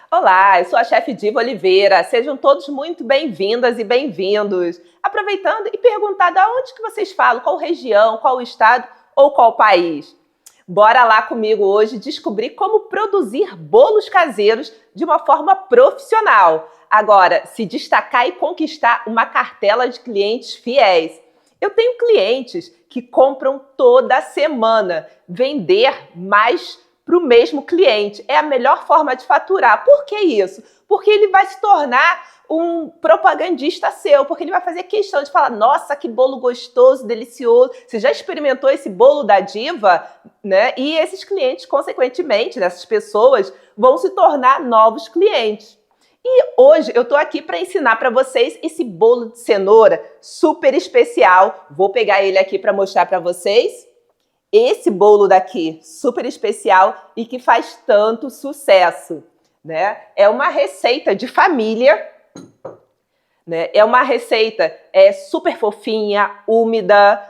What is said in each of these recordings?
Olá, eu sou a chefe Diva Oliveira. Sejam todos muito bem-vindas e bem-vindos. Aproveitando e perguntar de onde que vocês falam, qual região, qual estado ou qual país. Bora lá comigo hoje descobrir como produzir bolos caseiros de uma forma profissional. Agora, se destacar e conquistar uma cartela de clientes fiéis. Eu tenho clientes que compram toda semana, vender mais para o mesmo cliente. É a melhor forma de faturar. Por que isso? Porque ele vai se tornar um propagandista seu, porque ele vai fazer questão de falar, nossa, que bolo gostoso, delicioso. Você já experimentou esse bolo da Diva? Né? E esses clientes, consequentemente, essas pessoas, vão se tornar novos clientes. E hoje eu estou aqui para ensinar para vocês esse bolo de cenoura super especial. Vou pegar ele aqui para mostrar para vocês. Esse bolo daqui, super especial e que faz tanto sucesso, né? É uma receita de família, né? É uma receita super fofinha, úmida,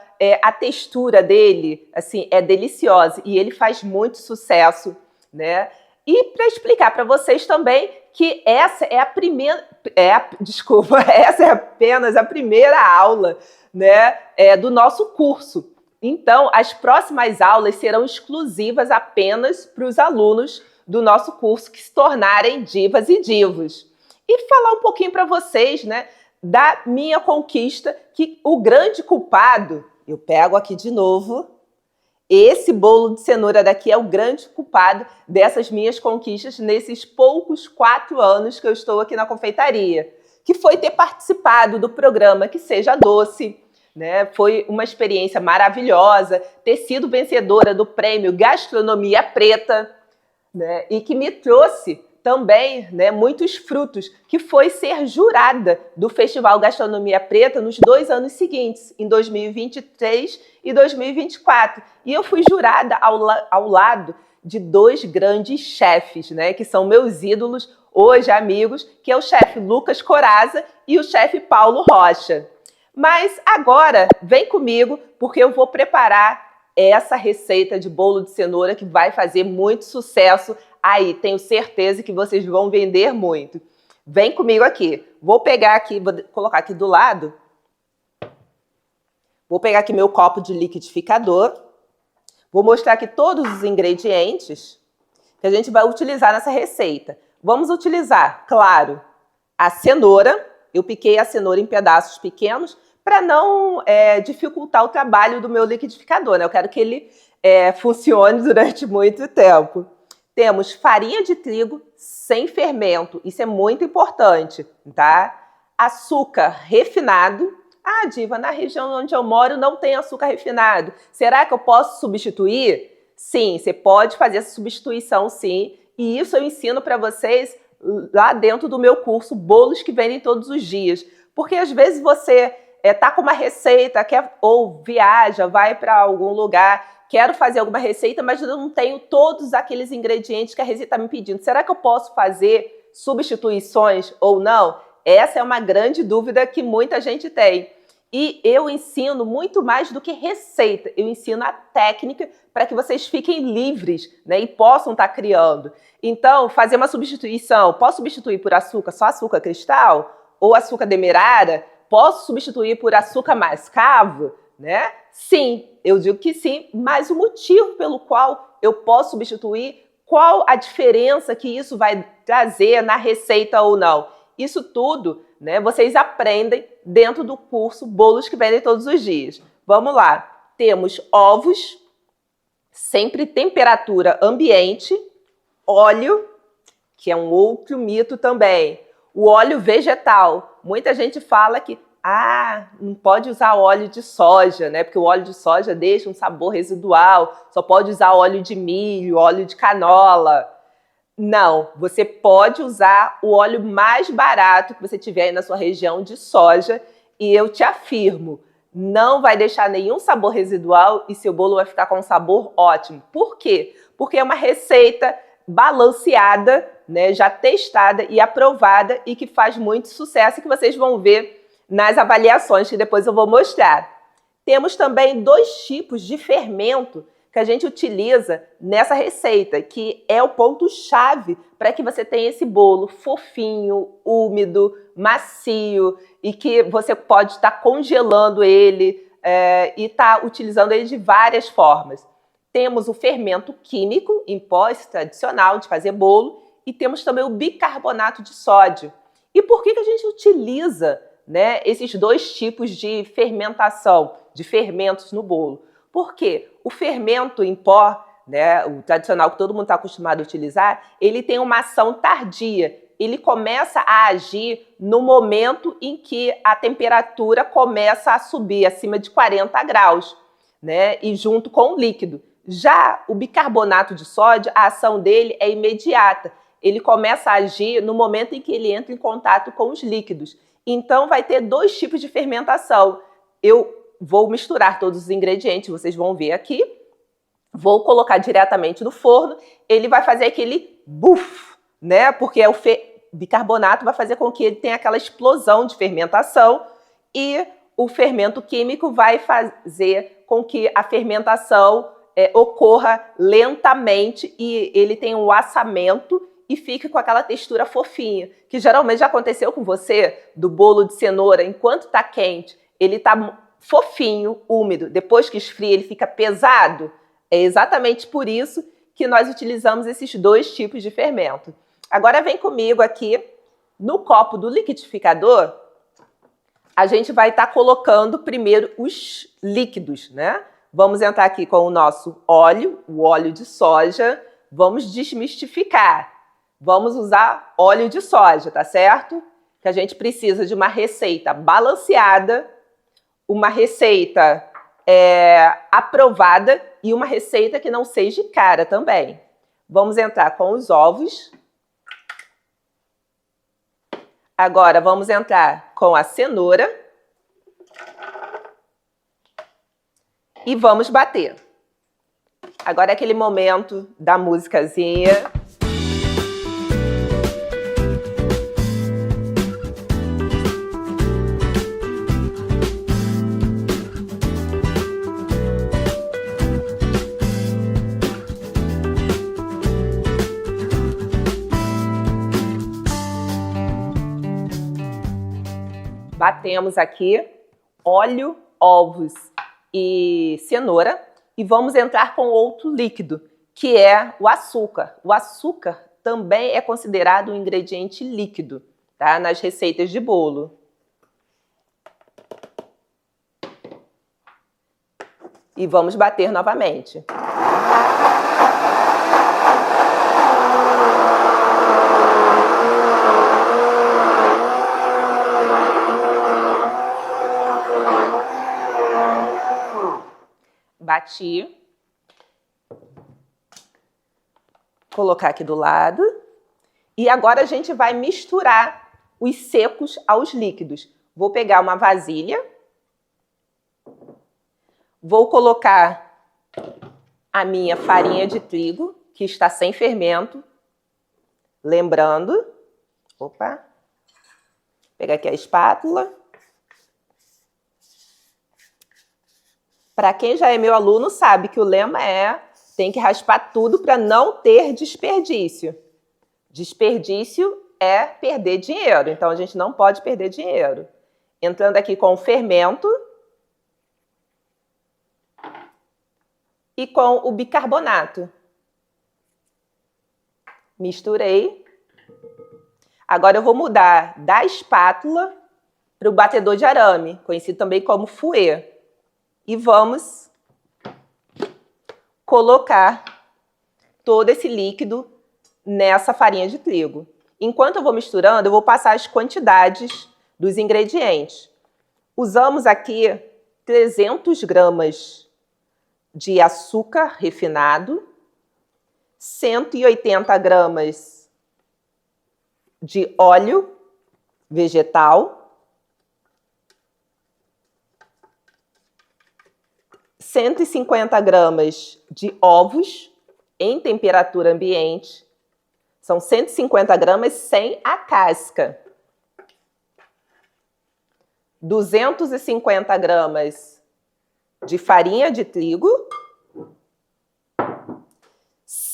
a textura dele, assim, é deliciosa e ele faz muito sucesso, né? E para explicar para vocês também que essa é a primeira, essa é apenas a primeira aula, né, do nosso curso. Então, as próximas aulas serão exclusivas apenas para os alunos do nosso curso que se tornarem divas e divos. E falar um pouquinho para vocês, né, da minha conquista, que o grande culpado, eu pego aqui de novo, esse bolo de cenoura daqui é o grande culpado dessas minhas conquistas nesses poucos 4 anos que eu estou aqui na confeitaria, que foi ter participado do programa Que Seja Doce, né? Foi uma experiência maravilhosa ter sido vencedora do prêmio Gastronomia Preta, né? E que me trouxe também, né, muitos frutos, que foi ser jurada do Festival Gastronomia Preta nos 2 anos seguintes, em 2023 e 2024. E eu fui jurada ao lado de 2 grandes chefes, né, que são meus ídolos, hoje amigos, que é o chefe Lucas Coraza e o chefe Paulo Rocha. Mas agora, vem comigo, porque eu vou preparar essa receita de bolo de cenoura que vai fazer muito sucesso aí. Tenho certeza que vocês vão vender muito. Vem comigo aqui. Vou pegar aqui, vou colocar aqui do lado. Vou pegar aqui meu copo de liquidificador. Vou mostrar aqui todos os ingredientes que a gente vai utilizar nessa receita. Vamos utilizar, claro, a cenoura. Eu piquei a cenoura em pedaços pequenos para não dificultar o trabalho do meu liquidificador, né? Eu quero que ele funcione durante muito tempo. Temos farinha de trigo sem fermento, isso é muito importante, tá? Açúcar refinado. Ah, Diva, na região onde eu moro não tem açúcar refinado. Será que eu posso substituir? Sim, você pode fazer essa substituição, sim. E isso eu ensino para vocês lá dentro do meu curso Bolos que Vendem Todos os Dias. Porque às vezes você tá com uma receita, ou viaja, vai para algum lugar, quero fazer alguma receita, mas eu não tenho todos aqueles ingredientes que a receita está me pedindo. Será que eu posso fazer substituições ou não? Essa é uma grande dúvida que muita gente tem. E eu ensino muito mais do que receita. Eu ensino a técnica para que vocês fiquem livres, né, e possam estar criando. Então, fazer uma substituição. Posso substituir por açúcar, só açúcar cristal? Ou açúcar demerara? Posso substituir por açúcar mascavo? Né? Sim, eu digo que sim, mas o motivo pelo qual eu posso substituir, qual a diferença que isso vai trazer na receita ou não? Isso tudo, né, vocês aprendem dentro do curso Bolos que Vendem Todos os Dias. Vamos lá. Temos ovos, sempre temperatura ambiente, óleo, que é um outro mito também. O óleo vegetal. Muita gente fala que não pode usar óleo de soja, né? Porque o óleo de soja deixa um sabor residual. Só pode usar óleo de milho, óleo de canola. Não, você pode usar o óleo mais barato que você tiver aí na sua região de soja. E eu te afirmo, não vai deixar nenhum sabor residual e seu bolo vai ficar com um sabor ótimo. Por quê? Porque é uma receita balanceada, né, já testada e aprovada e que faz muito sucesso e que vocês vão ver nas avaliações que depois eu vou mostrar. Temos também 2 tipos de fermento que a gente utiliza nessa receita, que é o ponto-chave para que você tenha esse bolo fofinho, úmido, macio e que você pode estar congelando ele e estar utilizando ele de várias formas. Temos o fermento químico em pó, esse tradicional de fazer bolo, e temos também o bicarbonato de sódio. E por que a gente utiliza, né, esses dois tipos de fermentação, de fermentos no bolo? Porque o fermento em pó, né, o tradicional que todo mundo está acostumado a utilizar, ele tem uma ação tardia. Ele começa a agir no momento em que a temperatura começa a subir acima de 40 graus, né, e junto com o líquido. Já o bicarbonato de sódio, a ação dele é imediata. Ele começa a agir no momento em que ele entra em contato com os líquidos. Então, vai ter dois tipos de fermentação. Eu vou misturar todos os ingredientes, vocês vão ver aqui. Vou colocar diretamente no forno. Ele vai fazer aquele buf, né? Porque o bicarbonato vai fazer com que ele tenha aquela explosão de fermentação e o fermento químico vai fazer com que a fermentação ocorra lentamente e ele tenha um assamento e fique com aquela textura fofinha, que geralmente já aconteceu com você, do bolo de cenoura, enquanto está quente, ele está fofinho, úmido, depois que esfria ele fica pesado. É exatamente por isso que nós utilizamos esses dois tipos de fermento. Agora vem comigo aqui, no copo do liquidificador, a gente vai estar colocando primeiro os líquidos, né? Vamos entrar aqui com o nosso óleo, o óleo de soja, vamos desmistificar. Vamos usar óleo de soja, tá certo? Que a gente precisa de uma receita balanceada, uma receita aprovada e uma receita que não seja cara também. Vamos entrar com os ovos. Agora vamos entrar com a cenoura. E vamos bater. Agora é aquele momento da musicazinha. Batemos aqui óleo, ovos e cenoura e vamos entrar com outro líquido, que é o açúcar. O açúcar também é considerado um ingrediente líquido, tá? Nas receitas de bolo. E vamos bater novamente. Bati. Colocar aqui do lado. E agora a gente vai misturar os secos aos líquidos. Vou pegar uma vasilha. Vou colocar a minha farinha de trigo, que está sem fermento. Lembrando. Opa. Pegar aqui a espátula. Para quem já é meu aluno, sabe que o lema tem que raspar tudo para não ter desperdício. Desperdício é perder dinheiro, então a gente não pode perder dinheiro. Entrando aqui com o fermento e com o bicarbonato. Misturei. Agora eu vou mudar da espátula para o batedor de arame, conhecido também como fouet. E vamos colocar todo esse líquido nessa farinha de trigo. Enquanto eu vou misturando, eu vou passar as quantidades dos ingredientes. Usamos aqui 300 gramas de açúcar refinado, 180 gramas de óleo vegetal, 150 gramas de ovos em temperatura ambiente. São 150 gramas sem a casca. 250 gramas de farinha de trigo.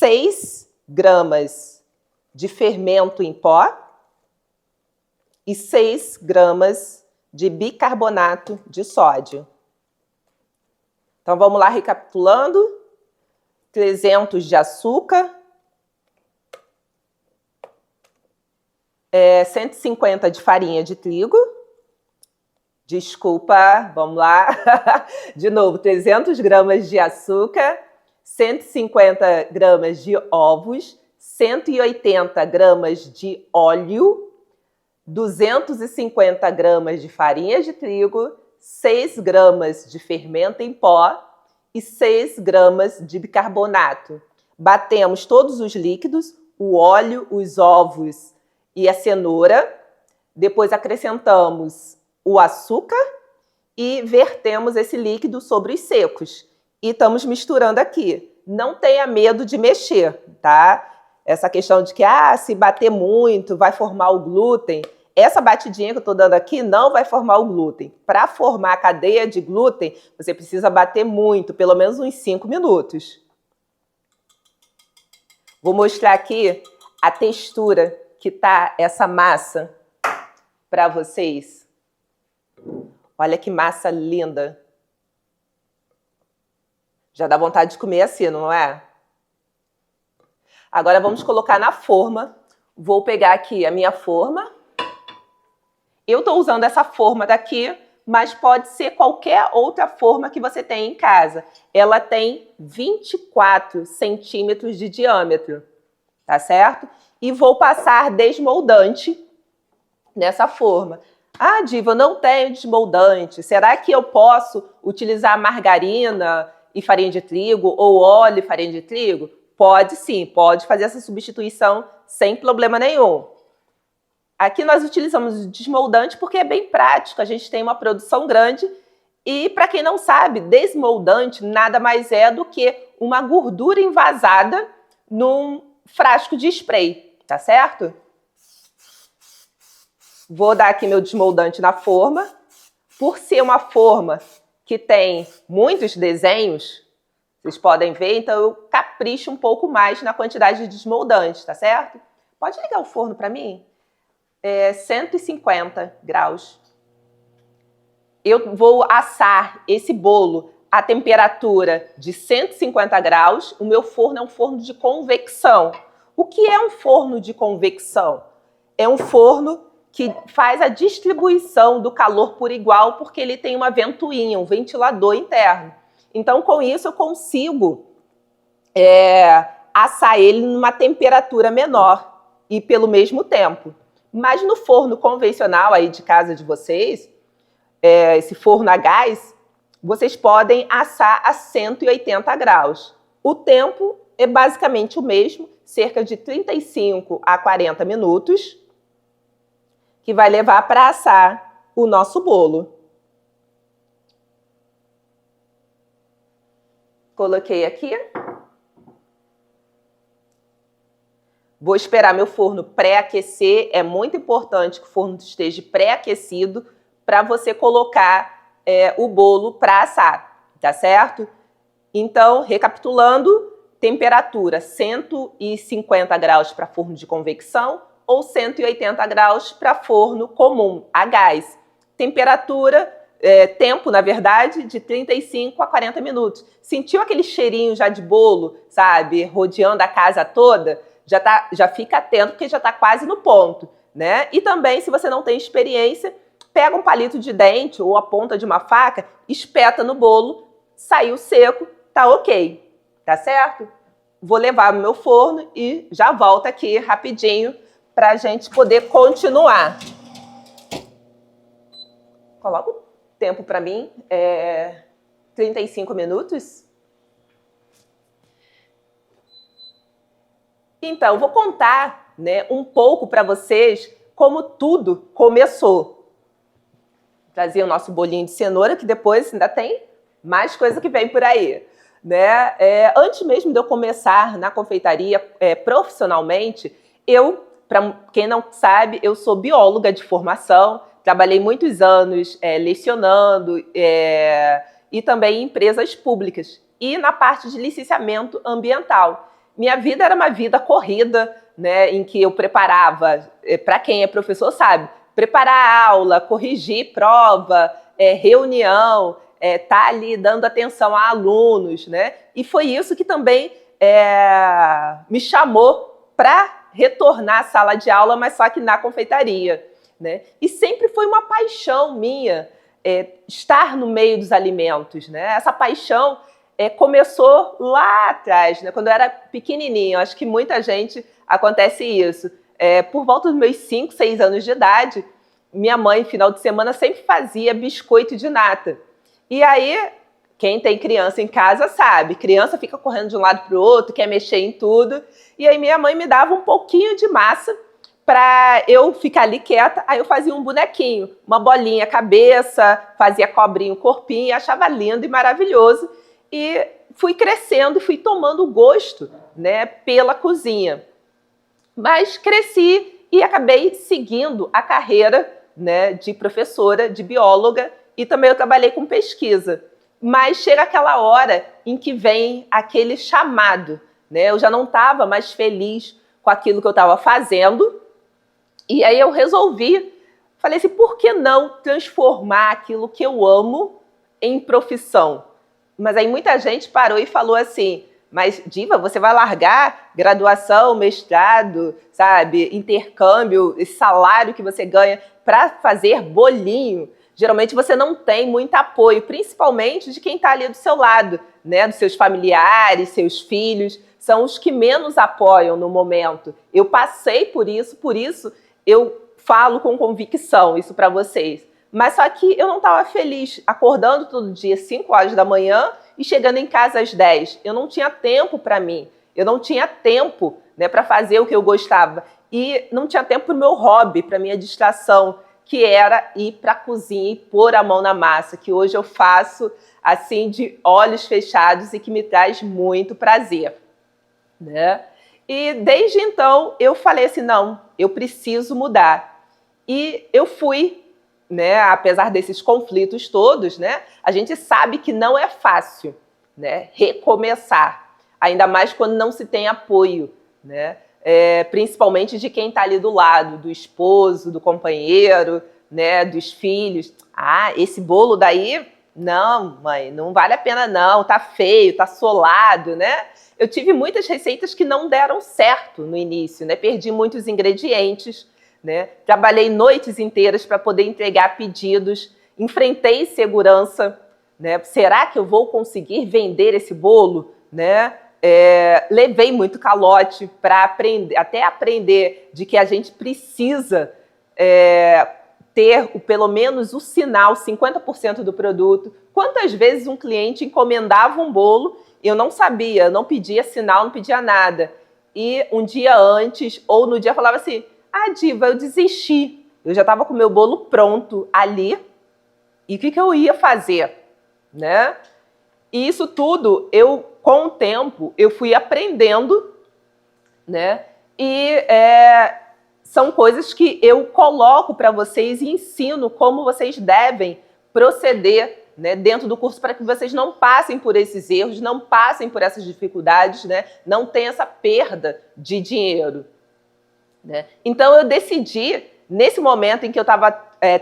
6 gramas de fermento em pó e 6 gramas de bicarbonato de sódio. Então, vamos lá recapitulando. 300 de açúcar, 150 de farinha de trigo. Desculpa, vamos lá. De novo, 300 gramas de açúcar, 150 gramas de ovos, 180 gramas de óleo, 250 gramas de farinha de trigo, 6 gramas de fermento em pó e 6 gramas de bicarbonato. Batemos todos os líquidos, o óleo, os ovos e a cenoura. Depois acrescentamos o açúcar e vertemos esse líquido sobre os secos. E estamos misturando aqui. Não tenha medo de mexer, tá? Essa questão de que se bater muito vai formar o glúten. Essa batidinha que eu estou dando aqui não vai formar o glúten. Para formar a cadeia de glúten, você precisa bater muito, pelo menos uns 5 minutos. Vou mostrar aqui a textura que tá essa massa para vocês. Olha que massa linda. Já dá vontade de comer assim, não é? Agora vamos colocar na forma. Vou pegar aqui a minha forma. Eu estou usando essa forma daqui, mas pode ser qualquer outra forma que você tem em casa. Ela tem 24 centímetros de diâmetro, tá certo? E vou passar desmoldante nessa forma. Diva, não tenho desmoldante. Será que eu posso utilizar margarina e farinha de trigo ou óleo e farinha de trigo? Pode sim, pode fazer essa substituição sem problema nenhum. Aqui nós utilizamos desmoldante porque é bem prático, a gente tem uma produção grande e, para quem não sabe, desmoldante nada mais é do que uma gordura envasada num frasco de spray, tá certo? Vou dar aqui meu desmoldante na forma. Por ser uma forma que tem muitos desenhos, vocês podem ver, então eu capricho um pouco mais na quantidade de desmoldante, tá certo? Pode ligar o forno para mim? 150 graus. Eu vou assar esse bolo a temperatura de 150 graus. O meu forno é um forno de convecção. O que é um forno de convecção? É um forno que faz a distribuição do calor por igual, porque ele tem uma ventoinha, um ventilador interno. Então, com isso, eu consigo assar ele numa temperatura menor e pelo mesmo tempo. Mas no forno convencional aí de casa de vocês, esse forno a gás, vocês podem assar a 180 graus. O tempo é basicamente o mesmo, cerca de 35 a 40 minutos, que vai levar para assar o nosso bolo. Coloquei aqui. Vou esperar meu forno pré-aquecer. É muito importante que o forno esteja pré-aquecido para você colocar o bolo para assar, tá certo? Então, recapitulando, temperatura 150 graus para forno de convecção ou 180 graus para forno comum, a gás. Temperatura, tempo, na verdade, de 35 a 40 minutos. Sentiu aquele cheirinho já de bolo, sabe, rodeando a casa toda? Já fica atento, porque já está quase no ponto, né? E também, se você não tem experiência, pega um palito de dente ou a ponta de uma faca, espeta no bolo, saiu seco, tá ok, tá certo? Vou levar no meu forno e já volto aqui rapidinho para a gente poder continuar. Coloca o tempo para mim, 35 minutos. Então, vou contar, né, um pouco para vocês como tudo começou. Trazer o nosso bolinho de cenoura, que depois ainda tem mais coisa que vem por aí, né? Antes mesmo de eu começar na confeitaria profissionalmente, para quem não sabe, eu sou bióloga de formação, trabalhei muitos anos lecionando e também em empresas públicas e na parte de licenciamento ambiental. minha vida era uma vida corrida, né, em que eu preparava, para quem é professor sabe, preparar a aula, corrigir prova, reunião, tá ali dando atenção a alunos, né? E foi isso que também me chamou para retornar à sala de aula, mas só que na confeitaria, né? E sempre foi uma paixão minha estar no meio dos alimentos, né? Essa paixão começou lá atrás, né? Quando eu era pequenininha. Acho que muita gente acontece isso. Por volta dos meus 5, 6 anos de idade, minha mãe, final de semana, sempre fazia biscoito de nata. E aí, quem tem criança em casa sabe, criança fica correndo de um lado para o outro, quer mexer em tudo. E aí minha mãe me dava um pouquinho de massa para eu ficar ali quieta. Aí eu fazia um bonequinho, uma bolinha cabeça, fazia cobrinho, corpinho, achava lindo e maravilhoso. E fui crescendo e fui tomando gosto, né, pela cozinha. Mas cresci e acabei seguindo a carreira, né, de professora, de bióloga, e também eu trabalhei com pesquisa. Mas chega aquela hora em que vem aquele chamado, né? Eu já não estava mais feliz com aquilo que eu estava fazendo, e aí eu resolvi, falei assim, por que não transformar aquilo que eu amo em profissão? Mas aí muita gente parou e falou assim, mas Diva, você vai largar graduação, mestrado, sabe, intercâmbio, esse salário que você ganha para fazer bolinho? Geralmente você não tem muito apoio, principalmente de quem está ali do seu lado, né? Dos seus familiares, seus filhos, são os que menos apoiam no momento. Eu passei por isso eu falo com convicção isso para vocês. Mas só que eu não estava feliz acordando todo dia às 5 horas da manhã e chegando em casa às 10. Eu não tinha tempo para mim, eu não tinha tempo, né, para fazer o que eu gostava. E não tinha tempo para o meu hobby, para a minha distração, que era ir para a cozinha e pôr a mão na massa, que hoje eu faço assim de olhos fechados e que me traz muito prazer, né? E desde então eu falei assim, não, eu preciso mudar. E eu fui, né, apesar desses conflitos todos, né, a gente sabe que não é fácil, né, recomeçar, ainda mais quando não se tem apoio, né? Principalmente de quem está ali do lado, do esposo, do companheiro, né, dos filhos. Ah, esse bolo daí, não, mãe, não vale a pena não, tá feio, tá solado, né? Eu tive muitas receitas que não deram certo no início, né? Perdi muitos ingredientes, né? Trabalhei noites inteiras para poder entregar pedidos, enfrentei segurança, né? Será que eu vou conseguir vender esse bolo, né? Levei muito calote para aprender de que a gente precisa ter pelo menos o sinal, 50% do produto. Quantas vezes um cliente encomendava um bolo, eu não sabia, não pedia sinal, não pedia nada. E um dia antes, ou no dia, falava assim, Diva, eu desisti. Eu já estava com o meu bolo pronto ali, e o que eu ia fazer, né? E isso tudo, com o tempo, eu fui aprendendo, né? E são coisas que eu coloco para vocês e ensino como vocês devem proceder, né, dentro do curso, para que vocês não passem por esses erros, não passem por essas dificuldades, né? Não tenham essa perda de dinheiro, né? Então eu decidi, nesse momento em que eu estava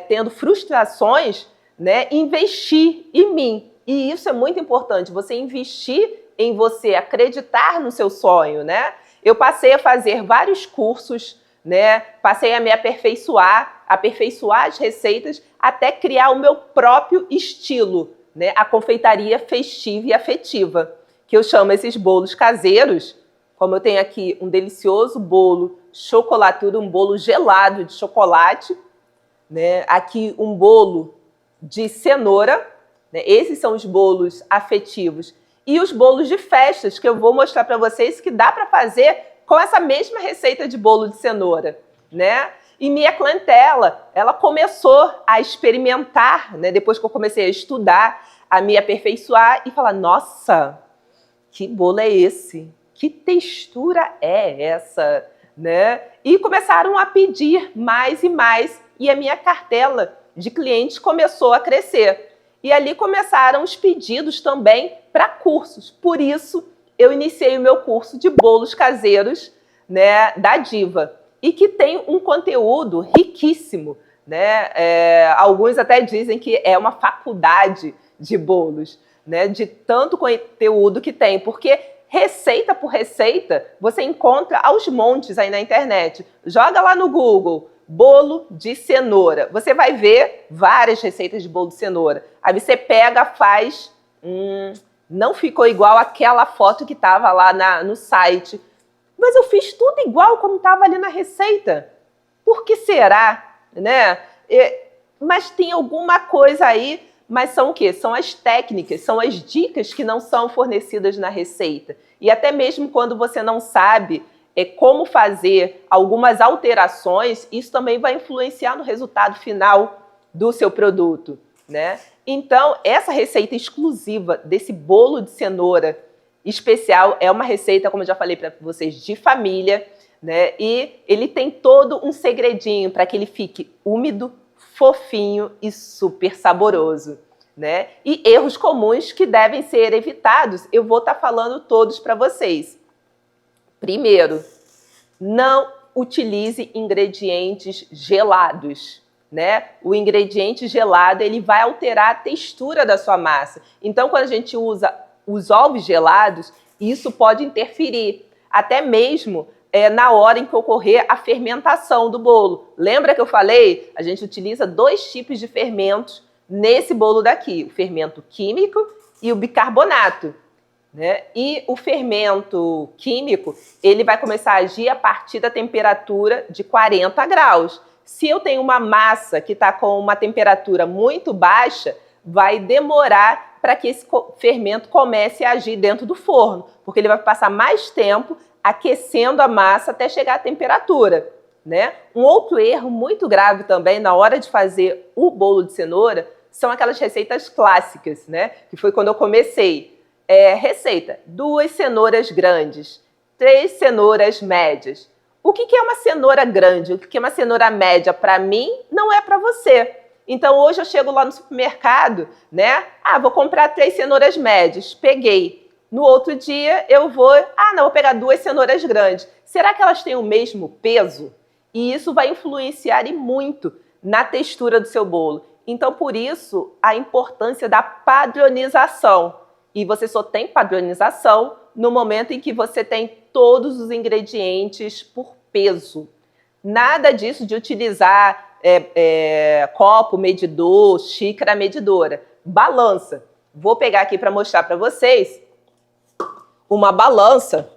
tendo frustrações, né, investir em mim. E isso é muito importante, você investir em você, acreditar no seu sonho, né? Eu passei a fazer vários cursos, né? Passei a me aperfeiçoar as receitas, até criar o meu próprio estilo, né? A confeitaria festiva e afetiva, que eu chamo esses bolos caseiros, como eu tenho aqui um delicioso bolo chocolatudo, um bolo gelado de chocolate, né? Aqui um bolo de cenoura, né? Esses são os bolos afetivos. E os bolos de festas, que eu vou mostrar para vocês que dá para fazer com essa mesma receita de bolo de cenoura, né? E minha clientela, ela começou a experimentar, né? Depois que eu comecei a estudar, a me aperfeiçoar e falar, nossa, que bolo é esse? Que textura é essa? Né? E começaram a pedir mais e mais, e a minha cartela de clientes começou a crescer. E ali começaram os pedidos também para cursos. Por isso, eu iniciei o meu curso de bolos caseiros, né, da Diva, e que tem um conteúdo riquíssimo, né? Alguns até dizem que é uma faculdade de bolos, né, de tanto conteúdo que tem, porque receita por receita você encontra aos montes aí na internet. Joga lá no Google, bolo de cenoura. Você vai ver várias receitas de bolo de cenoura. Aí você pega, faz... não ficou igual aquela foto que estava lá no site. Mas eu fiz tudo igual como estava ali na receita. Por que será? Né? Mas tem alguma coisa aí, mas são o quê? São as técnicas, são as dicas que não são fornecidas na receita. E até mesmo quando você não sabe como fazer algumas alterações, isso também vai influenciar no resultado final do seu produto, né? Então, essa receita exclusiva desse bolo de cenoura especial é uma receita, como eu já falei para vocês, de família, né? E ele tem todo um segredinho para que ele fique úmido, fofinho e super saboroso, né? E erros comuns que devem ser evitados, eu vou estar falando todos para vocês. Primeiro, não utilize ingredientes gelados, né? O ingrediente gelado, ele vai alterar a textura da sua massa. Então, quando a gente usa os ovos gelados, isso pode interferir, até mesmo na hora em que ocorrer a fermentação do bolo. Lembra que eu falei? A gente utiliza 2 tipos de fermentos nesse bolo daqui, o fermento químico e o bicarbonato, né? E o fermento químico, ele vai começar a agir a partir da temperatura de 40 graus. Se eu tenho uma massa que está com uma temperatura muito baixa, vai demorar para que esse fermento comece a agir dentro do forno, porque ele vai passar mais tempo aquecendo a massa até chegar à temperatura, né? Um outro erro muito grave também na hora de fazer o bolo de cenoura são aquelas receitas clássicas, né? Que foi quando eu comecei. Receita: 2 cenouras grandes, 3 cenouras médias. O que é uma cenoura grande? O que é uma cenoura média? Para mim, não é para você. Então, hoje eu chego lá no supermercado, né? Vou comprar 3 cenouras médias. Peguei. No outro dia, eu vou... não, vou pegar 2 cenouras grandes. Será que elas têm o mesmo peso? E isso vai influenciar e muito na textura do seu bolo. Então, por isso, a importância da padronização. E você só tem padronização no momento em que você tem todos os ingredientes por peso. Nada disso de utilizar copo medidor, xícara medidora. Balança. Vou pegar aqui para mostrar para vocês uma balança.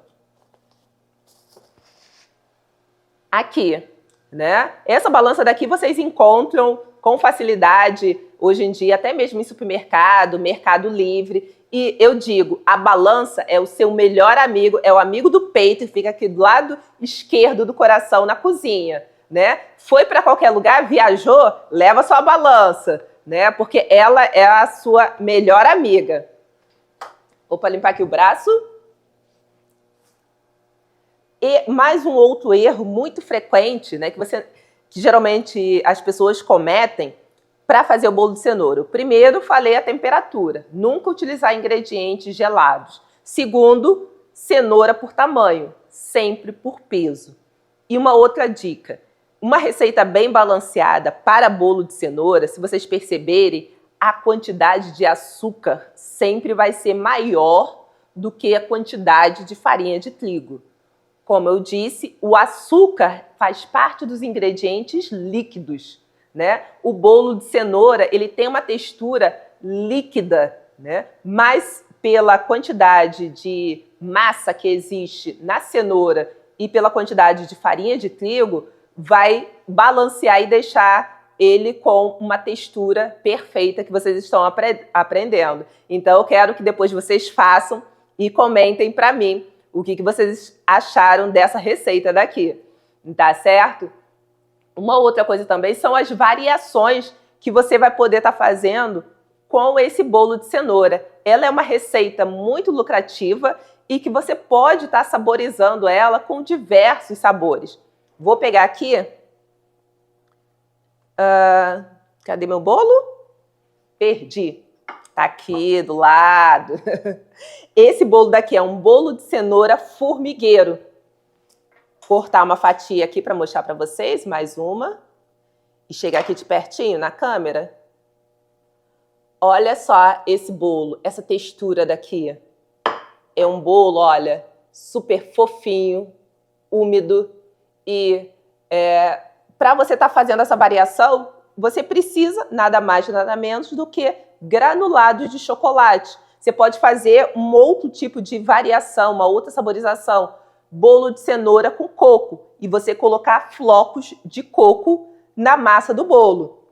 Aqui, né? Essa balança daqui vocês encontram com facilidade hoje em dia, até mesmo em supermercado, Mercado Livre. E eu digo, a balança é o seu melhor amigo, é o amigo do peito, fica aqui do lado esquerdo do coração na cozinha, né? Foi para qualquer lugar, viajou, leva sua balança, né? Porque ela é a sua melhor amiga. Opa, limpar aqui o braço. E mais um outro erro muito frequente, né, que geralmente as pessoas cometem para fazer o bolo de cenoura. Primeiro, falei a temperatura. Nunca utilizar ingredientes gelados. Segundo, cenoura por tamanho, sempre por peso. E uma outra dica, uma receita bem balanceada para bolo de cenoura, se vocês perceberem, a quantidade de açúcar sempre vai ser maior do que a quantidade de farinha de trigo. Como eu disse, o açúcar faz parte dos ingredientes líquidos, né? O bolo de cenoura, ele tem uma textura líquida, né? Mas pela quantidade de massa que existe na cenoura e pela quantidade de farinha de trigo, vai balancear e deixar ele com uma textura perfeita que vocês estão aprendendo. Então, eu quero que depois vocês façam e comentem para mim o que vocês acharam dessa receita daqui. Tá certo? Uma outra coisa também são as variações que você vai poder estar fazendo com esse bolo de cenoura. Ela é uma receita muito lucrativa e que você pode estar saborizando ela com diversos sabores. Vou pegar aqui... cadê meu bolo? Perdi. Tá aqui do lado. Esse bolo daqui é um bolo de cenoura formigueiro. Vou cortar uma fatia aqui para mostrar para vocês, mais uma. E chegar aqui de pertinho na câmera. Olha só esse bolo, essa textura daqui. É um bolo, olha, super fofinho, úmido. E para você estar fazendo essa variação, você precisa nada mais, nada menos do que granulados de chocolate. Você pode fazer um outro tipo de variação, uma outra saborização. Bolo de cenoura com coco. E você colocar flocos de coco na massa do bolo.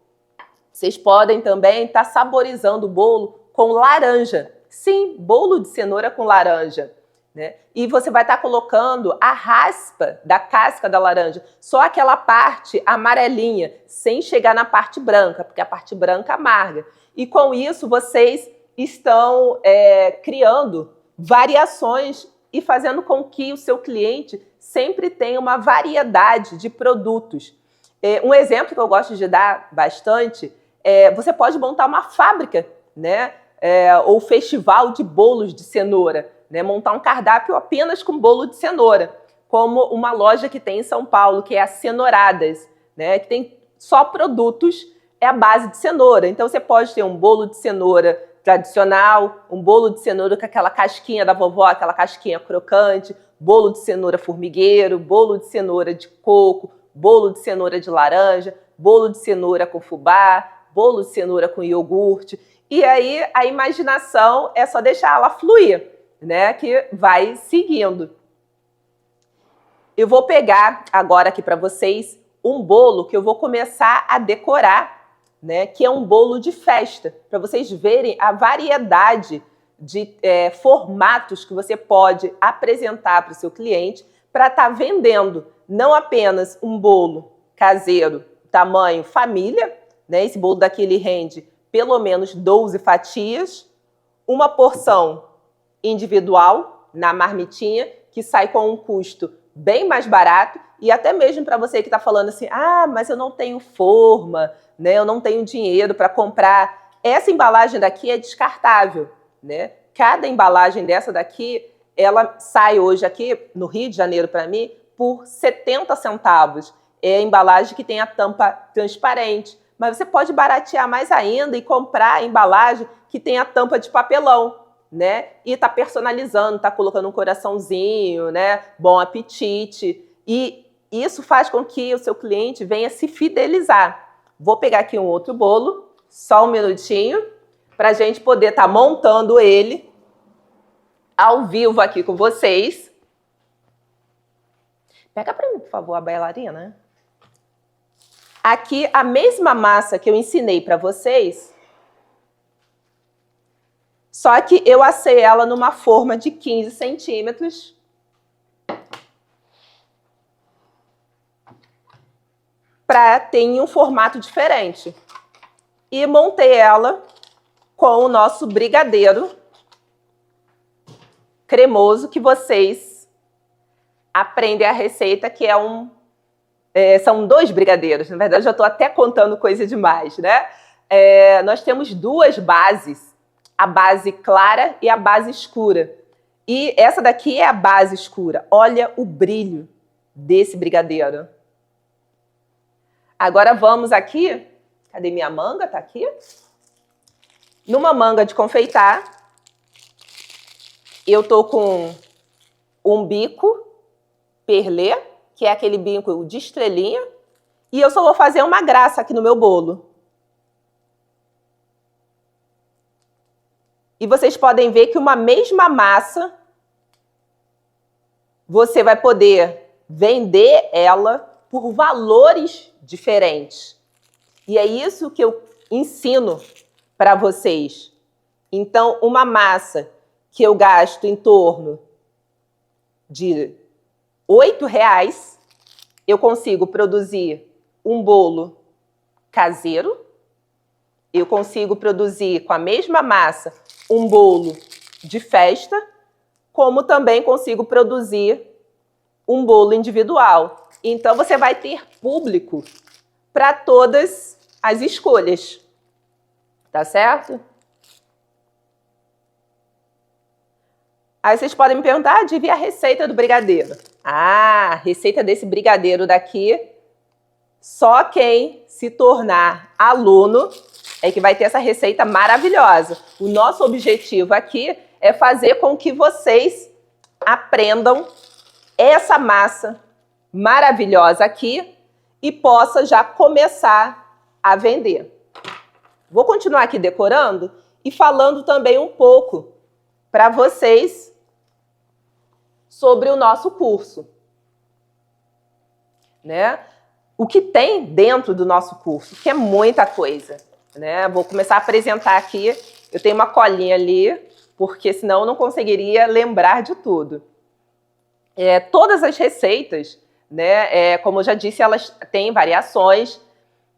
Vocês podem também estar saborizando o bolo com laranja. Sim, bolo de cenoura com laranja. Né? E você vai estar colocando a raspa da casca da laranja, só aquela parte amarelinha, sem chegar na parte branca, porque a parte branca amarga. E com isso vocês estão criando variações e fazendo com que o seu cliente sempre tenha uma variedade de produtos. Um exemplo que eu gosto de dar bastante você pode montar uma fábrica, né? Ou festival de bolos de cenoura. Né, montar um cardápio apenas com bolo de cenoura, como uma loja que tem em São Paulo, que é a Cenouradas, né, que tem só produtos à base de cenoura. Então você pode ter um bolo de cenoura tradicional, um bolo de cenoura com aquela casquinha da vovó, aquela casquinha crocante, bolo de cenoura formigueiro, bolo de cenoura de coco, bolo de cenoura de laranja, bolo de cenoura com fubá, bolo de cenoura com iogurte. E aí a imaginação é só deixar ela fluir. Né, que vai seguindo. Eu vou pegar agora aqui para vocês um bolo que eu vou começar a decorar, né, que é um bolo de festa, para vocês verem a variedade de formatos que você pode apresentar para o seu cliente para estar vendendo não apenas um bolo caseiro, tamanho família, né, esse bolo daqui ele rende pelo menos 12 fatias, uma porção individual na marmitinha, que sai com um custo bem mais barato, e até mesmo para você que está falando assim, mas eu não tenho forma, né? Eu não tenho dinheiro para comprar. Essa embalagem daqui é descartável, né? Cada embalagem dessa daqui, ela sai hoje aqui no Rio de Janeiro para mim por 70 centavos. É a embalagem que tem a tampa transparente, mas você pode baratear mais ainda e comprar a embalagem que tem a tampa de papelão. Né? E tá personalizando, tá colocando um coraçãozinho, né? Bom apetite. E isso faz com que o seu cliente venha se fidelizar. Vou pegar aqui um outro bolo, só um minutinho, para a gente poder estar montando ele ao vivo aqui com vocês. Pega para mim, por favor, a bailarina. Aqui, a mesma massa que eu ensinei para vocês, só que eu assei ela numa forma de 15 centímetros. Para ter um formato diferente. E montei ela com o nosso brigadeiro cremoso, que vocês aprendem a receita, que são 2 brigadeiros. Na verdade, eu já estou até contando coisa demais, né? Nós temos 2 bases. A base clara e a base escura. E essa daqui é a base escura. Olha o brilho desse brigadeiro. Agora vamos aqui. Cadê minha manga? Tá aqui. Numa manga de confeitar, eu tô com um bico perlê, que é aquele bico de estrelinha. E eu só vou fazer uma graça aqui no meu bolo. E vocês podem ver que uma mesma massa, você vai poder vender ela por valores diferentes. E é isso que eu ensino para vocês. Então, uma massa que eu gasto em torno de R$8, eu consigo produzir um bolo caseiro. Eu consigo produzir com a mesma massa um bolo de festa, como também consigo produzir um bolo individual. Então, você vai ter público para todas as escolhas. Tá certo? Aí vocês podem me perguntar, Diva, e a receita do brigadeiro? Ah, a receita desse brigadeiro daqui, só quem se tornar aluno é que vai ter essa receita maravilhosa. O nosso objetivo aqui é fazer com que vocês aprendam essa massa maravilhosa aqui e possa já começar a vender. Vou continuar aqui decorando e falando também um pouco para vocês sobre o nosso curso, né? O que tem dentro do nosso curso, que é muita coisa, né? Vou começar a apresentar aqui. Eu tenho uma colinha ali, porque senão eu não conseguiria lembrar de tudo. Todas as receitas, né? Como eu já disse, elas têm variações,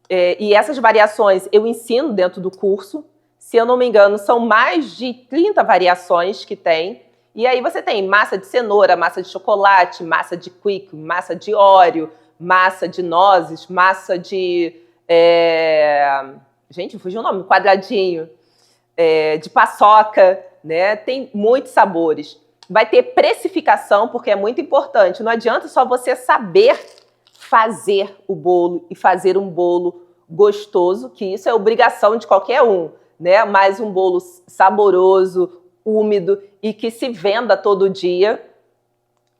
e essas variações eu ensino dentro do curso. Se eu não me engano, são mais de 30 variações que tem. E aí você tem massa de cenoura, massa de chocolate, massa de quick, massa de Oreo, massa de nozes, massa de... Gente, fugiu o nome, quadradinho. De paçoca, né? Tem muitos sabores. Vai ter precificação, porque é muito importante. Não adianta só você saber fazer o bolo e fazer um bolo gostoso, que isso é obrigação de qualquer um, né? Mas um bolo saboroso, úmido e que se venda todo dia.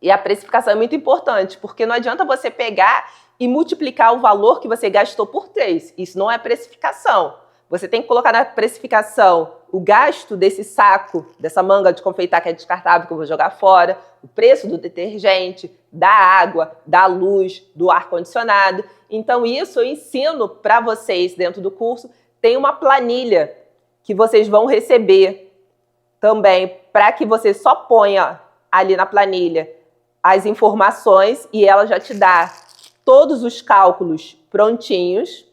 E a precificação é muito importante, porque não adianta você pegar e multiplicar o valor que você gastou por 3. Isso não é precificação. Você tem que colocar na precificação o gasto desse saco, dessa manga de confeitar que é descartável, que eu vou jogar fora, o preço do detergente, da água, da luz, do ar-condicionado. Então, isso eu ensino para vocês dentro do curso. Tem uma planilha que vocês vão receber também, para que você só ponha ali na planilha as informações e ela já te dá todos os cálculos prontinhos,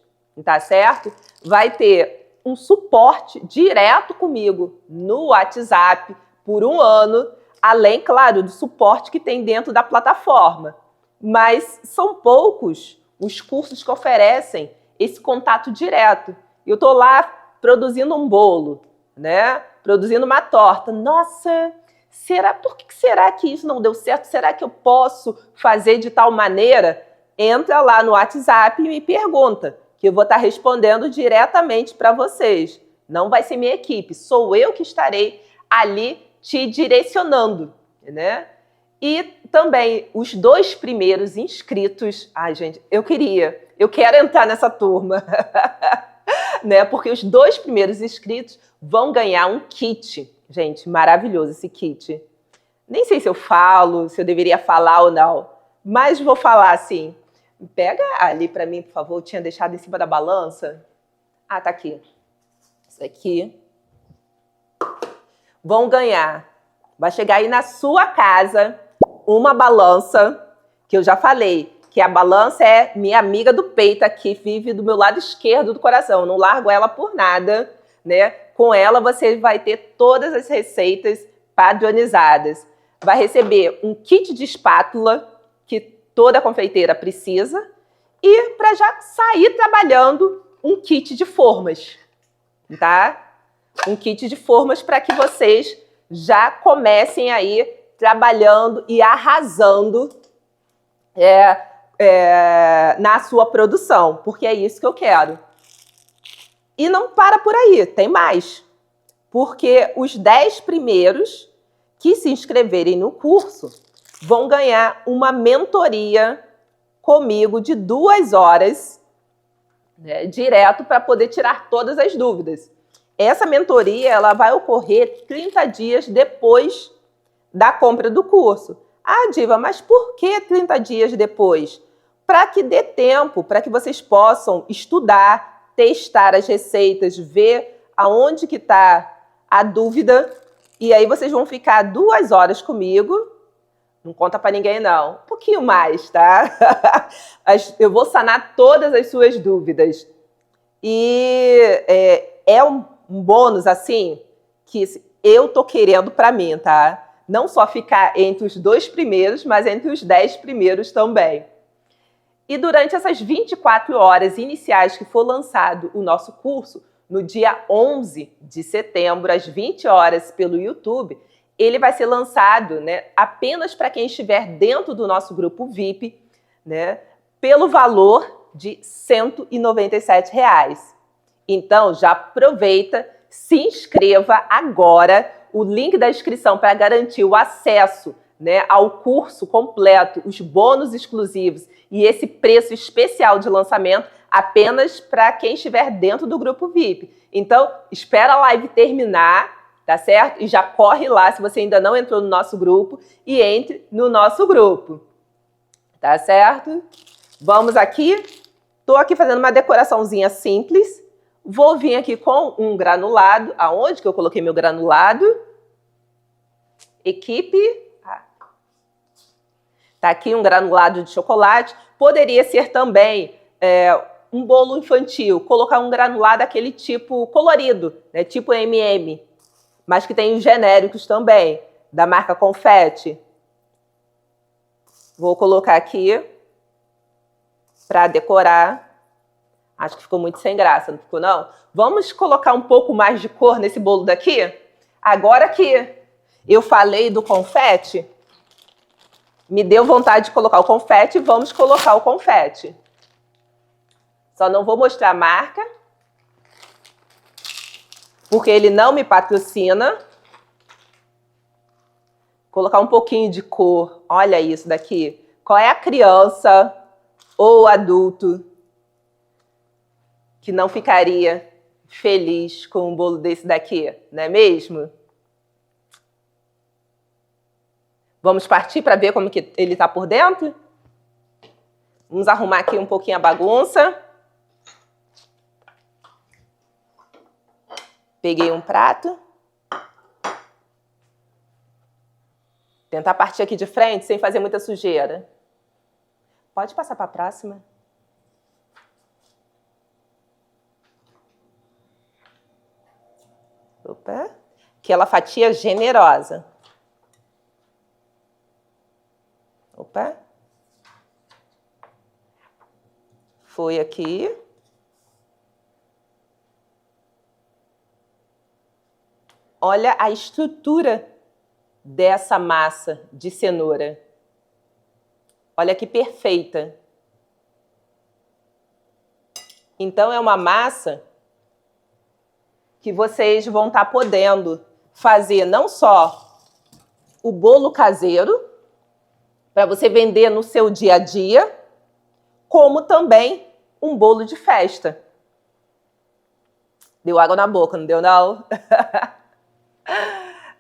tá certo? Vai ter um suporte direto comigo no WhatsApp por 1 ano, além, claro, do suporte que tem dentro da plataforma. Mas são poucos os cursos que oferecem esse contato direto. Eu estou lá produzindo um bolo, né? Produzindo uma torta. Nossa, por que será que isso não deu certo? Será que eu posso fazer de tal maneira? Entra lá no WhatsApp e me pergunta, que eu vou estar respondendo diretamente para vocês. Não vai ser minha equipe, sou eu que estarei ali te direcionando, né? E também os 2 primeiros inscritos... Ai, gente, eu quero entrar nessa turma, né? Porque os 2 primeiros inscritos vão ganhar um kit. Gente, maravilhoso esse kit. Nem sei se eu falo, se eu deveria falar ou não, mas vou falar assim. Pega ali para mim, por favor. Eu tinha deixado em cima da balança. Ah, tá aqui. Isso aqui. Vão ganhar. Vai chegar aí na sua casa uma balança, que eu já falei, que a balança é minha amiga do peito aqui, vive do meu lado esquerdo do coração. Eu não largo ela por nada, né? Com ela você vai ter todas as receitas padronizadas. Vai receber um kit de espátula, que toda confeiteira precisa, e para já sair trabalhando, um kit de formas, tá? Um kit de formas para que vocês já comecem aí trabalhando e arrasando na sua produção, porque é isso que eu quero. E não para por aí, tem mais. Porque os 10 primeiros que se inscreverem no curso vão ganhar uma mentoria comigo de 2 horas, né, direto para poder tirar todas as dúvidas. Essa mentoria ela vai ocorrer 30 dias depois da compra do curso. Ah, Diva, mas por que 30 dias depois? Para que dê tempo, para que vocês possam estudar, testar as receitas, ver aonde que está a dúvida. E aí vocês vão ficar 2 horas comigo. Não conta para ninguém, não. Um pouquinho mais, tá? Eu vou sanar todas as suas dúvidas. E é um bônus, assim, que eu tô querendo para mim, tá? Não só ficar entre os 2 primeiros, mas entre os 10 primeiros também. E durante essas 24 horas iniciais que for lançado o nosso curso, no dia 11 de setembro, às 20 horas, pelo YouTube, ele vai ser lançado, né, apenas para quem estiver dentro do nosso grupo VIP, né, pelo valor de R$ 197. Então, já aproveita, se inscreva agora, o link da inscrição para garantir o acesso, né, ao curso completo, os bônus exclusivos e esse preço especial de lançamento apenas para quem estiver dentro do grupo VIP. Então, espera a live terminar, tá certo? E já corre lá, se você ainda não entrou no nosso grupo, e entre no nosso grupo. Tá certo? Vamos aqui. Tô aqui fazendo uma decoraçãozinha simples. Vou vir aqui com um granulado. Aonde que eu coloquei meu granulado? Equipe. Tá aqui um granulado de chocolate. Poderia ser também um bolo infantil. Colocar um granulado daquele tipo colorido, né? Tipo M&M. Mas que tem os genéricos também, da marca Confetti. Vou colocar aqui para decorar. Acho que ficou muito sem graça, não ficou não? Vamos colocar um pouco mais de cor nesse bolo daqui? Agora que eu falei do confete, me deu vontade de colocar o confete, vamos colocar o confete. Só não vou mostrar a marca, porque ele não me patrocina. Colocar um pouquinho de cor. Olha isso daqui. Qual é a criança ou adulto que não ficaria feliz com um bolo desse daqui, não é mesmo? Vamos partir para ver como que ele está por dentro? Vamos arrumar aqui um pouquinho a bagunça. Peguei um prato. Tentar partir aqui de frente sem fazer muita sujeira. Pode passar para a próxima. Opa. Aquela fatia generosa. Opa. Foi aqui. Olha a estrutura dessa massa de cenoura. Olha que perfeita. Então, é uma massa que vocês vão estar podendo fazer não só o bolo caseiro, para você vender no seu dia a dia, como também um bolo de festa. Deu água na boca, não deu não?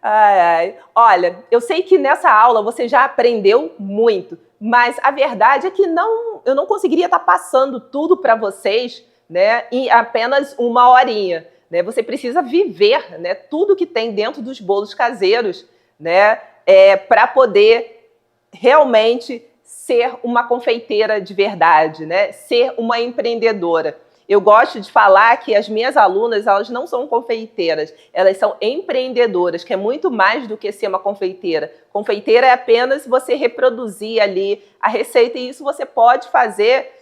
Ai, ai. Olha, eu sei que nessa aula você já aprendeu muito, mas a verdade é que eu não conseguiria estar passando tudo para vocês, né, em apenas uma horinha. Né? Você precisa viver, né, tudo que tem dentro dos bolos caseiros, né, para poder realmente ser uma confeiteira de verdade, né, ser uma empreendedora. Eu gosto de falar que as minhas alunas, elas não são confeiteiras, elas são empreendedoras, que é muito mais do que ser uma confeiteira. Confeiteira é apenas você reproduzir ali a receita e isso você pode fazer,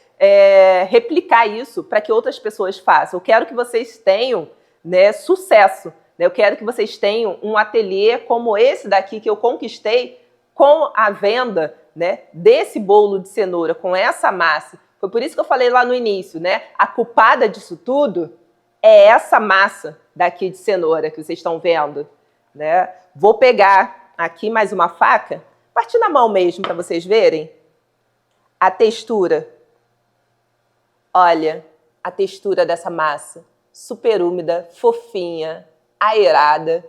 replicar isso para que outras pessoas façam. Eu quero que vocês tenham, né, sucesso, né? Eu quero que vocês tenham um ateliê como esse daqui que eu conquistei com a venda, né, desse bolo de cenoura, com essa massa. Foi por isso que eu falei lá no início, né? A culpada disso tudo é essa massa daqui de cenoura que vocês estão vendo, né? Vou pegar aqui mais uma faca, partir na mão mesmo para vocês verem a textura. Olha a textura dessa massa, super úmida, fofinha, aerada,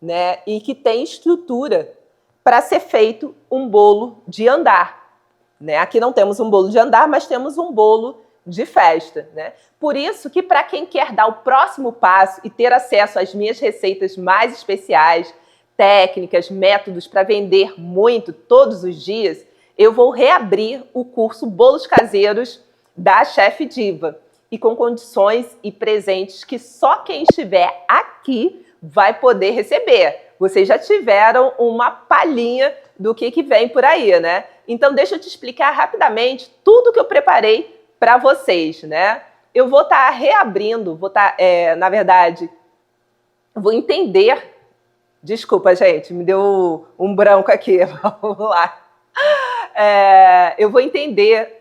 né? E que tem estrutura para ser feito um bolo de andar. Né? Aqui não temos um bolo de andar, mas temos um bolo de festa. Né? Por isso que para quem quer dar o próximo passo e ter acesso às minhas receitas mais especiais, técnicas, métodos para vender muito todos os dias, eu vou reabrir o curso Bolos Caseiros da Chef Diva e com condições e presentes que só quem estiver aqui vai poder receber. Vocês já tiveram uma palhinha do que vem por aí, né? Então, deixa eu te explicar rapidamente tudo que eu preparei para vocês, né? Eu vou estar reabrindo, na verdade, vou entender Desculpa, gente, me deu um branco aqui. Vamos lá. Eu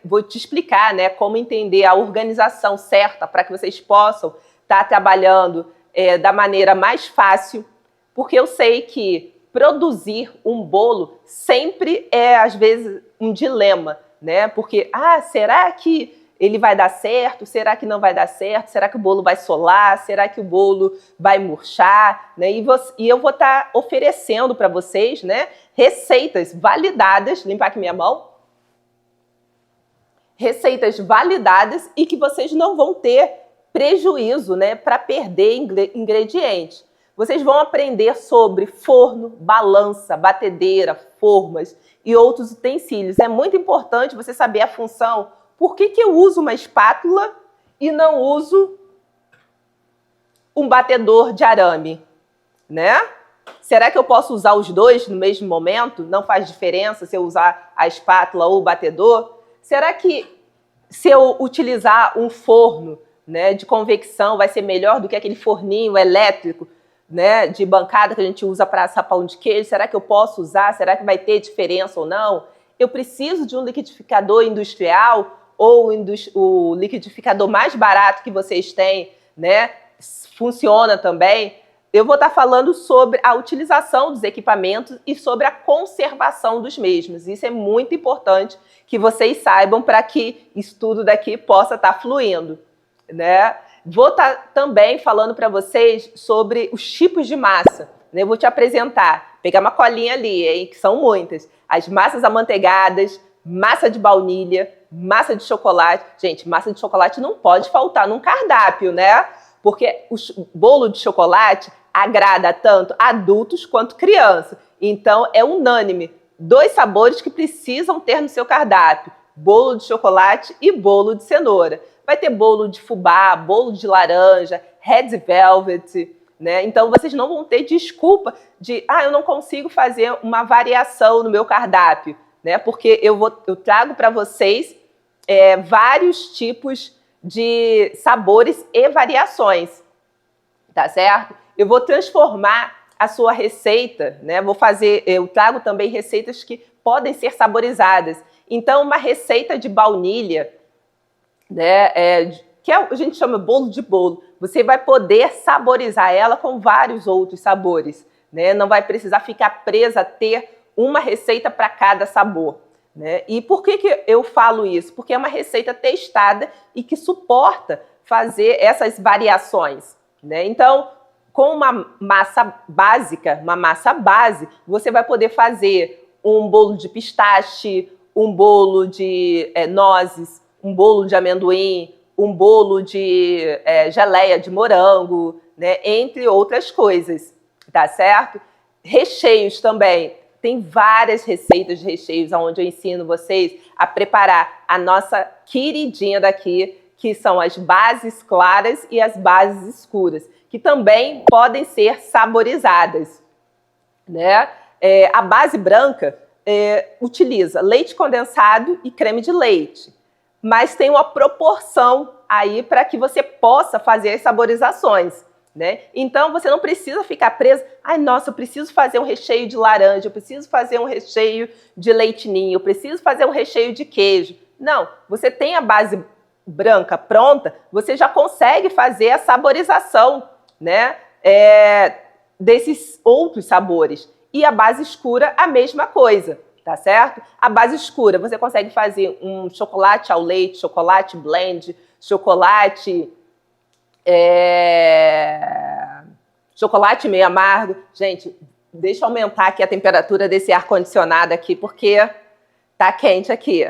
vou te explicar, né, como entender a organização certa para que vocês possam estar trabalhando da maneira mais fácil, porque eu sei que produzir um bolo sempre é, às vezes, um dilema, né? Porque, será que ele vai dar certo? Será que não vai dar certo? Será que o bolo vai solar? Será que o bolo vai murchar? Né? E eu vou estar oferecendo para vocês, né, receitas validadas, limpar aqui minha mão, receitas validadas e que vocês não vão ter prejuízo, né, para perder ingredientes. Vocês vão aprender sobre forno, balança, batedeira, formas e outros utensílios. É muito importante você saber a função. Por que eu uso uma espátula e não uso um batedor de arame, né? Será que eu posso usar os dois no mesmo momento? Não faz diferença se eu usar a espátula ou o batedor? Será que se eu utilizar um forno, né, de convecção vai ser melhor do que aquele forninho elétrico, né, de bancada que a gente usa para assar pão de queijo? Será que eu posso usar? Será que vai ter diferença ou não? Eu preciso de um liquidificador industrial ou o liquidificador mais barato que vocês têm, né? Funciona também. Eu vou estar falando sobre a utilização dos equipamentos e sobre a conservação dos mesmos. Isso é muito importante que vocês saibam para que isso tudo daqui possa estar fluindo, né? Vou estar também falando para vocês sobre os tipos de massa, né? Eu vou te apresentar, pegar uma colinha ali, hein, que são muitas. As massas amanteigadas, massa de baunilha, massa de chocolate. Gente, massa de chocolate não pode faltar num cardápio, né? Porque o bolo de chocolate agrada tanto adultos quanto crianças. Então, é unânime. 2 sabores que precisam ter no seu cardápio: bolo de chocolate e bolo de cenoura. Vai ter bolo de fubá, bolo de laranja, red velvet, né? Então, vocês não vão ter desculpa de, eu não consigo fazer uma variação no meu cardápio, né? Porque eu trago para vocês vários tipos de sabores e variações, tá certo? Eu vou transformar a sua receita, né? Eu trago também receitas que podem ser saborizadas. Então, uma receita de baunilha, né, que a gente chama bolo de bolo, você vai poder saborizar ela com vários outros sabores, né? Não vai precisar ficar presa a ter uma receita para cada sabor, né? E por que eu falo isso? Porque é uma receita testada e que suporta fazer essas variações, né? Então, com uma massa básica, uma massa base, você vai poder fazer um bolo de pistache, um bolo de nozes, um bolo de amendoim, um bolo de geleia de morango, né? Entre outras coisas, tá certo? Recheios também. Tem várias receitas de recheios onde eu ensino vocês a preparar a nossa queridinha daqui, que são as bases claras e as bases escuras, que também podem ser saborizadas, né? A base branca utiliza leite condensado e creme de leite, mas tem uma proporção aí para que você possa fazer as saborizações, né? Então, você não precisa ficar preso, nossa, eu preciso fazer um recheio de laranja, eu preciso fazer um recheio de leite ninho, eu preciso fazer um recheio de queijo. Não, você tem a base branca pronta, você já consegue fazer a saborização, né, desses outros sabores. E a base escura, a mesma coisa, tá certo? A base escura, você consegue fazer um chocolate ao leite, chocolate blend, chocolate meio amargo. Gente, deixa eu aumentar aqui a temperatura desse ar-condicionado aqui, porque tá quente aqui.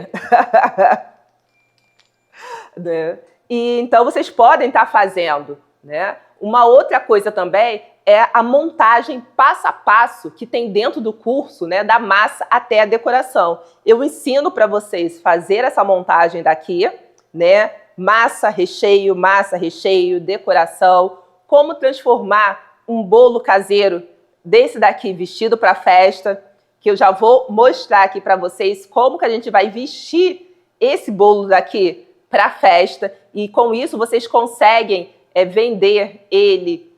Né? E então vocês podem estar fazendo, né? Uma outra coisa também é a montagem passo a passo que tem dentro do curso, né, da massa até a decoração. Eu ensino para vocês fazer essa montagem daqui, né? Massa, recheio, decoração, como transformar um bolo caseiro desse daqui vestido para festa, que eu já vou mostrar aqui para vocês como que a gente vai vestir esse bolo daqui para a festa, e com isso vocês conseguem vender ele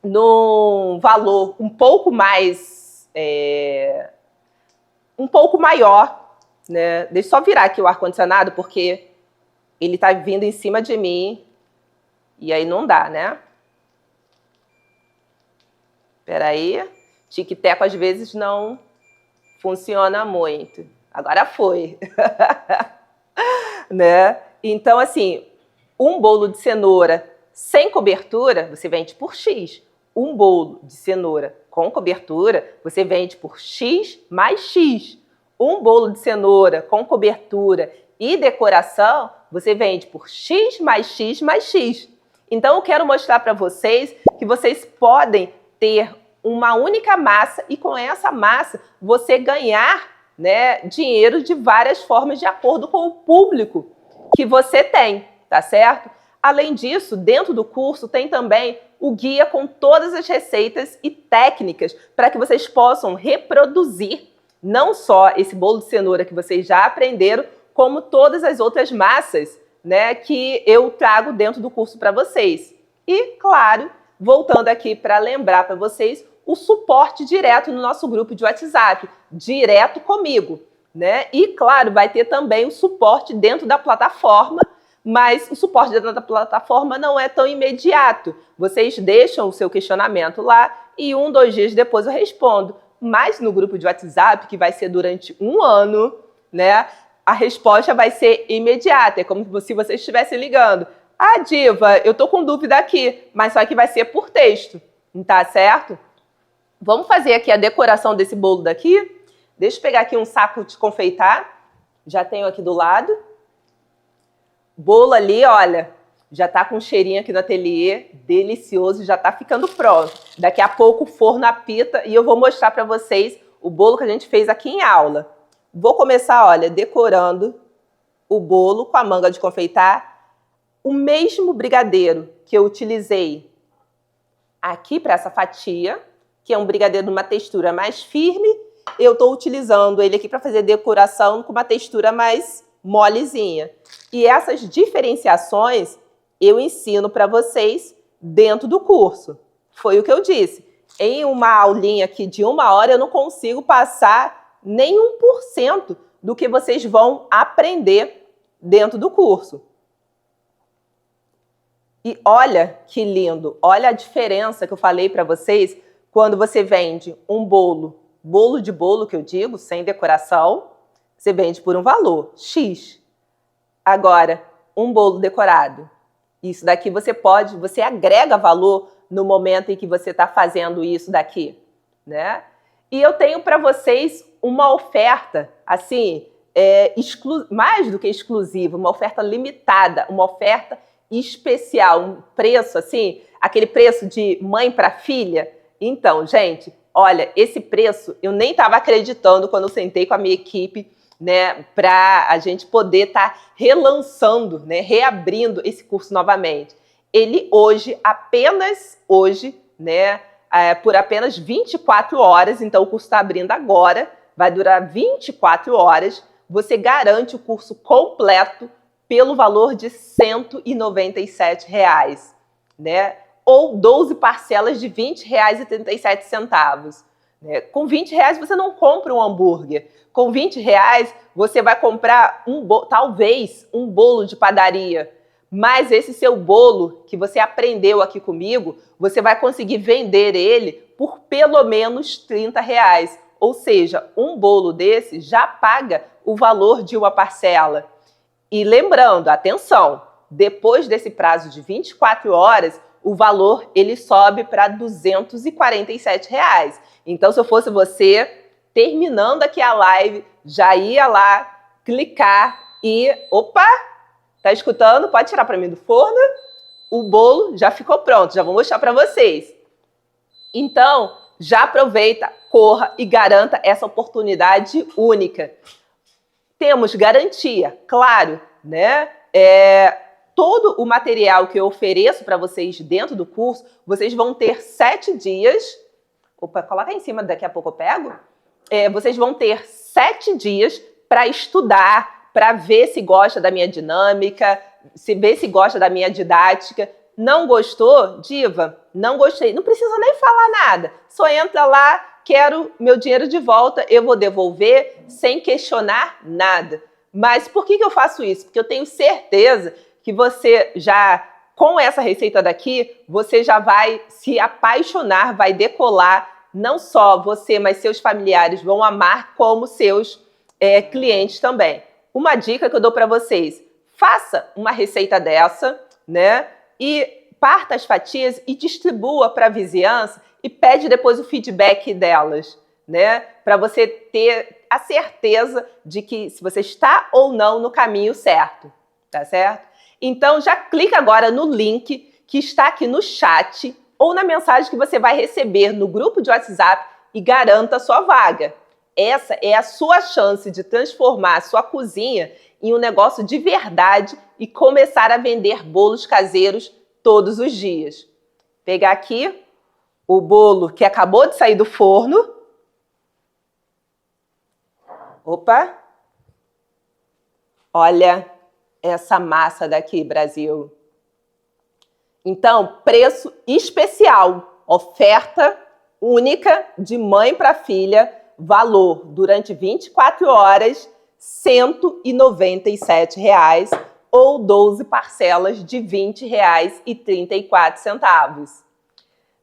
num valor um pouco mais, um pouco maior, né? Deixa eu só virar aqui o ar-condicionado, porque ele tá vindo em cima de mim e aí não dá, né? Espera aí. Tic-teco às vezes não funciona muito. Agora foi. Né? Então, assim, um bolo de cenoura sem cobertura, você vende por X. Um bolo de cenoura com cobertura, você vende por X mais X. Um bolo de cenoura com cobertura e decoração, você vende por X mais X mais X. Então, eu quero mostrar para vocês que vocês podem ter uma única massa e com essa massa você ganhar, né, dinheiro de várias formas de acordo com o público que você tem, tá certo? Além disso, dentro do curso tem também o guia com todas as receitas e técnicas para que vocês possam reproduzir não só esse bolo de cenoura que vocês já aprenderam, como todas as outras massas, né, que eu trago dentro do curso para vocês. E, claro, voltando aqui para lembrar para vocês o suporte direto no nosso grupo de WhatsApp, direto comigo, né? E, claro, vai ter também o suporte dentro da plataforma, mas o suporte dentro da plataforma não é tão imediato. Vocês deixam o seu questionamento lá e 1, 2 dias depois eu respondo. Mas no grupo de WhatsApp, que vai ser durante 1 ano, né? A resposta vai ser imediata. É como se vocês estivessem ligando. Ah, Diva, eu tô com dúvida aqui, mas só que vai ser por texto, tá certo? Vamos fazer aqui a decoração desse bolo daqui. Deixa eu pegar aqui um saco de confeitar. Já tenho aqui do lado. Bolo ali, olha, já tá com um cheirinho aqui no ateliê, delicioso, já tá ficando pronto. Daqui a pouco o forno apita e eu vou mostrar para vocês o bolo que a gente fez aqui em aula. Vou começar, olha, decorando o bolo com a manga de confeitar. O mesmo brigadeiro que eu utilizei aqui para essa fatia, que é um brigadeiro de uma textura mais firme, eu estou utilizando ele aqui para fazer decoração com uma textura mais molezinha. E essas diferenciações eu ensino para vocês dentro do curso. Foi o que eu disse. Em uma aulinha aqui de 1 hora, eu não consigo passar nem 1% do que vocês vão aprender dentro do curso. E olha que lindo, olha a diferença que eu falei para vocês quando você vende um bolo de bolo que eu digo, sem decoração, você vende por um valor X. Agora, um bolo decorado, isso daqui você agrega valor no momento em que você está fazendo isso daqui, né? E eu tenho para vocês uma oferta, assim, mais do que exclusiva, uma oferta limitada, uma oferta especial, um preço, assim, aquele preço de mãe para filha. Então, gente, olha, esse preço eu nem estava acreditando quando eu sentei com a minha equipe, né, para a gente poder estar relançando, né, reabrindo esse curso novamente. Ele hoje, apenas hoje, né, por apenas 24 horas, então o curso está abrindo agora, vai durar 24 horas, você garante o curso completo pelo valor de R$ 197, né? Ou 12 parcelas de R$ 20,37. Né? Com R$ 20 você não compra um hambúrguer. Com R$ 20 você vai comprar talvez um bolo de padaria. Mas esse seu bolo que você aprendeu aqui comigo, você vai conseguir vender ele por pelo menos R$ 30. Ou seja, um bolo desse já paga o valor de uma parcela. E lembrando, atenção, depois desse prazo de 24 horas, o valor ele sobe para R$ 247. Então, se eu fosse você, terminando aqui a live, já ia lá, clicar e... Opa! Tá escutando? Pode tirar para mim do forno. O bolo já ficou pronto, já vou mostrar para vocês. Então, já aproveita, corra e garanta essa oportunidade única. Temos garantia, claro, né? Todo o material que eu ofereço para vocês dentro do curso, vocês vão ter 7 dias. Opa, coloca aí em cima, daqui a pouco eu pego. Vocês vão ter 7 dias para estudar, para ver se gosta da minha dinâmica, ver se gosta da minha didática. Não gostou? Diva, não gostei. Não precisa nem falar nada. Só entra lá, quero meu dinheiro de volta, eu vou devolver sem questionar nada. Mas por que eu faço isso? Porque eu tenho certeza que você já, com essa receita daqui, você já vai se apaixonar, vai decolar. Não só você, mas seus familiares vão amar, como seus clientes também. Uma dica que eu dou para vocês: faça uma receita dessa, né? E parta as fatias e distribua para a vizinhança e pede depois o feedback delas, né? Para você ter a certeza de que se você está ou não no caminho certo, tá certo? Então já clica agora no link que está aqui no chat ou na mensagem que você vai receber no grupo de WhatsApp e garanta a sua vaga. Essa é a sua chance de transformar a sua cozinha em um negócio de verdade e começar a vender bolos caseiros todos os dias. Pegar aqui o bolo que acabou de sair do forno. Opa! Olha essa massa daqui, Brasil. Então, preço especial, oferta única de mãe para filha, valor durante 24 horas, R$ 197 ou 12 parcelas de R$ 20,34.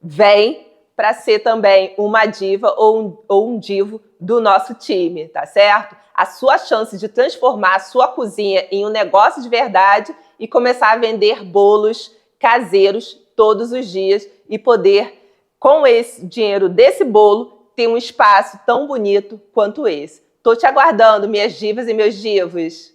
Vem para ser também uma diva ou um divo do nosso time, tá certo? A sua chance de transformar a sua cozinha em um negócio de verdade e começar a vender bolos caseiros todos os dias e poder, com esse dinheiro desse bolo, ter um espaço tão bonito quanto esse. Tô te aguardando, minhas divas e meus divos!